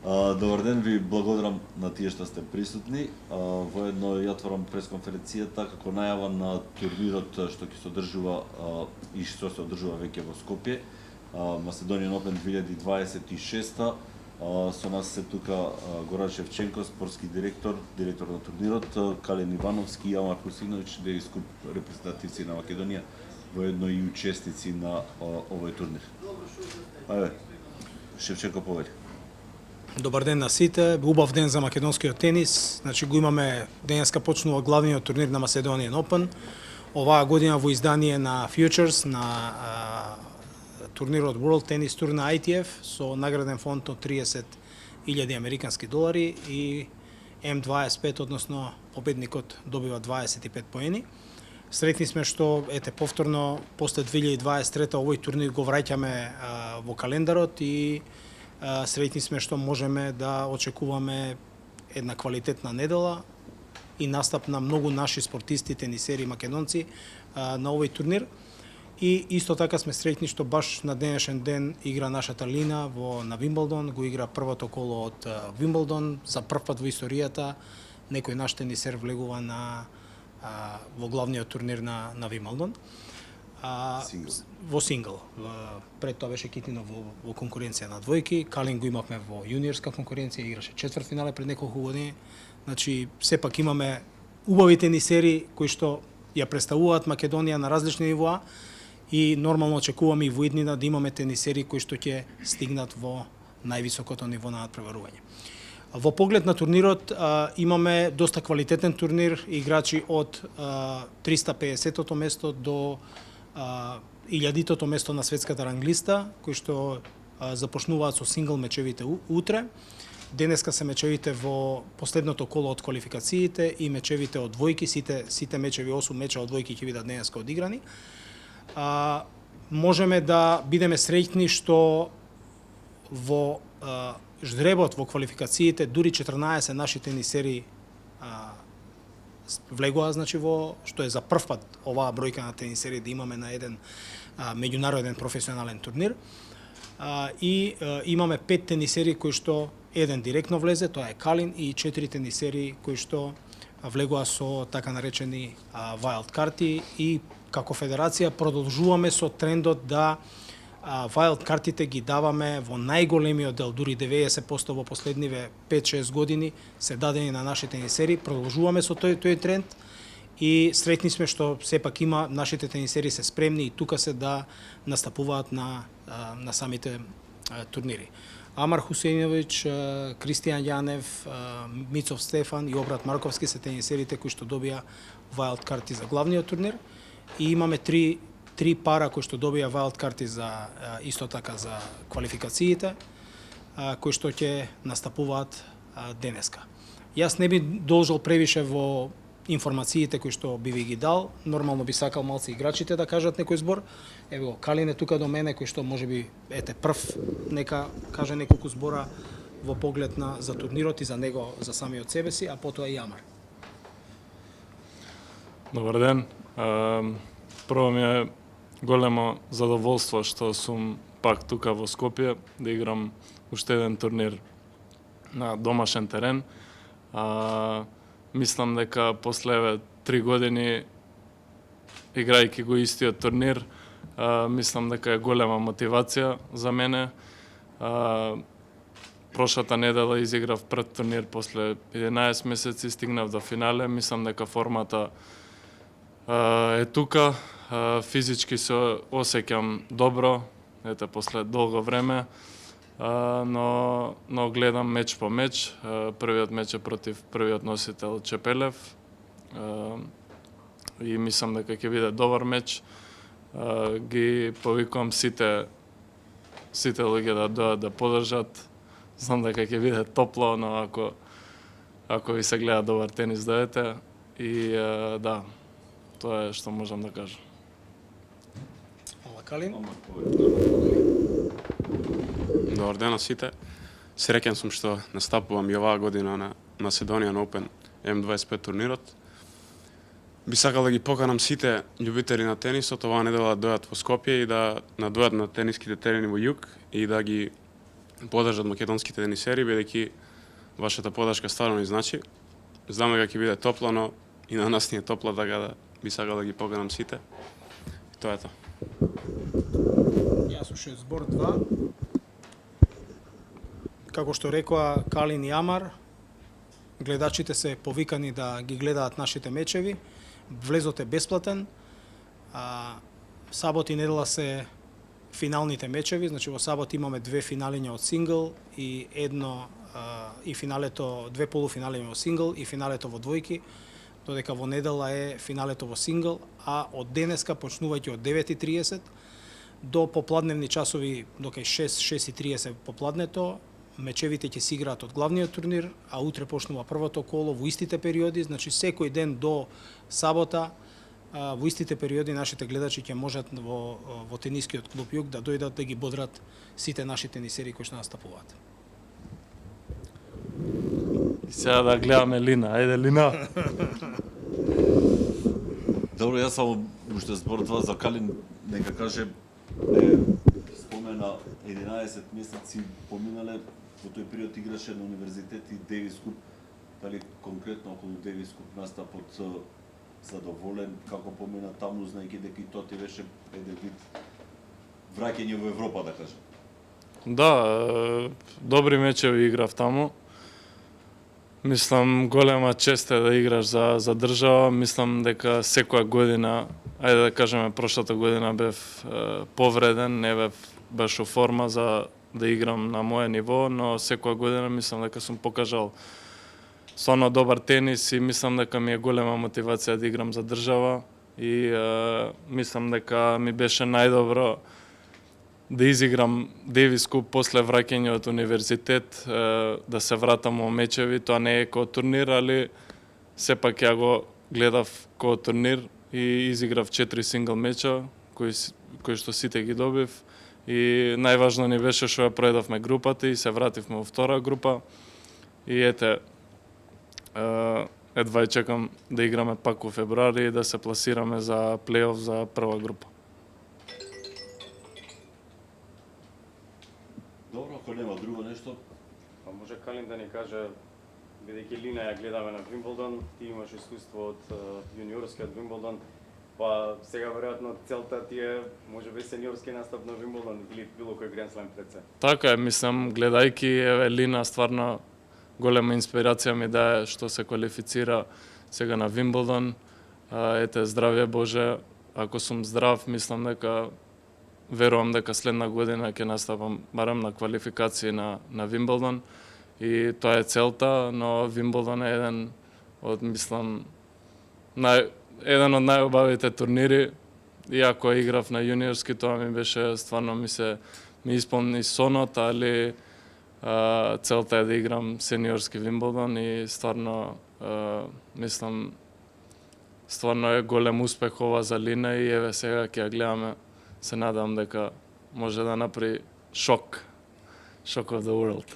Добар ден, ви благодарам на тие што сте присутни. Воедно ја отворам пресконференцијата како најава на турнирот што ќе се одржува и што се одржува веќе во Скопје. Macedonian Open 2026. Со нас се тука Горан Шевченко, спортски директор на турнирот, Калин Ивановски и Амар Хусинович, скуп репрезентативци на Македонија, воедно и учесници на овој турнир. Ајде, Шевченко повеќе. Добар ден на сите, убав ден за македонскиот тенис. Значи го имаме, денеска почнува главниот турнир на Macedonian Open. Оваа година во издание на Futures, на турнирот World Tennis Tour на ITF, со награден фонд од 30.000 американски долари и М25, односно победникот добива 25 поени. Сретни сме што, повторно, после 2023 овој турнир го враќаме во календарот и среќни сме што можеме да очекуваме една квалитетна недела и настап на многу наши спортисти, тенисери, македонци на овој турнир. И исто така сме среќни што баш на денешен ден игра нашата Лина на Вимблдон, го игра првото коло од Вимблдон, за прв пат во историјата некој наш тенисер влегува во главниот турнир на Вимблдон. Во сингл. Пред тоа беше Китино во конкуренција на двојки, Калин го имавме во јуниорска конкуренција, играше четвртфинале пред неколку години. Значи, сепак имаме убави тенисери кои што ја представуваат Македонија на различни нивоа и нормално очекуваме и во иднина да имаме тенисери кои што ќе стигнат во највисокото ниво на надпреварување. Во поглед на турнирот имаме доста квалитетен турнир, играчи од 350-тото место до 1000-тото место на светската ранглиста, кои што започнуваат со сингл мечевите утре. Денеска се мечевите во последното коло од квалификациите и мечевите од двојки, сите мечеви, 8 меча од двојки ќе бидат денеска одиграни. Можеме да бидеме среќни што во ждребот во квалификациите дури 14 наши тенисери влегоа, значи во што е за прв пат оваа бројка на тенисери да имаме на еден меѓународен професионален турнир. И имаме 5 тенисери кои што еден директно влезе, тоа е Калин, и 4 тенисери кои што влегоа со така наречени wild карти и како федерација продолжуваме со трендот да wild картите ги даваме во најголемиот дел, дури 90% во последниве 5-6 години се дадени на нашите тенисери. Продолжуваме со тој тренд и среќни сме што сепак има нашите тенисери се спремни и тука се да настапуваат на самите турнири. Амар Хусинович, Кристијан Јанев, Мицов Стефан и Обрат Марковски се тенисерите кои што добија wild карти за главниот турнир и имаме три пара кои што добија wild карти за исто така за квалификациите, кои што ќе настапуваат денеска. Јас не би должел превише во информациите кои што би ви ги дал, нормално би сакал малце играчите да кажат некој збор. Ево, Калин е тука до мене кој што можеби прв нека каже неколку збора во поглед за турнирот и за него, за самиот себе си, а потоа и Амар. Добар ден. Прво ми е големо задоволство што сум пак тука во Скопје да играм уште еден турнир на домашен терен. Мислам дека после 3 години играјќи го истиот турнир, мислам дека е голема мотивација за мене. Прошлата недела изиграв прв турнир после 11 месеци, стигнав до финале. Мислам дека формата е тука. Физички се осеќам добро, после долго време, но гледам меч по меч. Првиот меч е против првиот носител Чепелев и мислам дека ќе биде добар меч. Ги повикувам сите луѓе да дојдат да поддржат. Знам дека ќе биде топло, но ако ви се гледа добар тенис, дојдете. И да, тоа е што можам да кажам. Калин? Добар ден на сите. Среќен сум што настапувам и оваа година на Macedonian Open М25 турнирот. Би сакал да ги поканам сите љубители на тенисот оваа недела да дојдат во Скопје и да надојдат на тениските терени во југ и да ги поддржат македонските тенисери, бидејќи вашата поддршка стварно ни значи. Знаме дека ќе биде топло, но и на нас ни е топло, така да би сакал да ги поканам сите. И тоа е тоа. Јас уште збор 2. Како што рекоа Калин и Амар, гледачите се повикани да ги гледаат нашите мечеви. Влезот е бесплатен. Сабот и недела се финалните мечеви, значи во сабот имаме 2 финалиња од сингл и и финалето, 2 полуфиналиња во сингл и финалето во двојки, додека во недела е финалето во сингл, а од денеска почнувајќи од 9:30 до попладневни часови, до кај 6:30 попладнето, мечевите ќе се играат од главниот турнир, а утре почнува првото коло во истите периоди, значи секој ден до сабота во истите периоди нашите гледачи ќе можат во тенискиот клуб Југ да дојдат да ги бодрат сите наши тенисери кои што настапуваат. И сега да гледаме Лина. Ајде, Лина. Добро, јас само уште збор 2 за Калин, нека каже, спомена 11 месеци поминале, во тој период играше на универзитет и Девис Куп, дали конкретно околу Девис Куп настапот задоволен, како помина таму, знајќи дека и тоа ти беше еден вид враќање во Европа, да кажем. Да, добри мечеви играв таму. Мислам, голема чест е да играш за држава. Мислам дека секоја година, ајде да кажеме, прошлата година бев повреден, не бев баш у форма за да играм на моје ниво, но секоја година мислам дека сум покажал стварно добар тенис и мислам дека ми е голема мотивација да играм за држава и мислам дека ми беше најдобро да изиграм Девис Куп после враќање од универзитет, да се вратам во мечеви. Тоа не е кој турнир, али сепак ја го гледав кој турнир и изиграв 4 сингл меча кои што сите ги добив и најважно ни беше што ја проедовме групата и се вративме во втора група и ете, едва чекам да играме пак во февруари и да се пласираме за плейоф за прва група. Добро, ако нема друго нешто, Па може Калин да ни каже, бидејќи Лина ја гледаме на Вимблдон, ти имаш искуство од јуниорскиот Вимблдон, па сега веројатно целта ти е можеби сениорски настап на Вимблдон или било кој Гранд Слем пред се. Така е, мислам, гледајќи Лина стварно голема инспирација ми дае што се квалифицира сега на Вимблдон. Ете, здравје Боже, ако сум здрав, мислам дека верувам дека следна година ќе настапам барем на квалификации на Вимблдон и тоа е целта, но Вимблдон е еден од, мислам, еден од најубавите турнири. Иако играв на јуниорски, тоа ми беше стварно ми исполни сонот, али целта е да играм сениорски Вимблдон и стварно мислам стварно е голем успех ова за Лина и еве сега ќе ја гледаме. Се надам дека може да направи шок of the world.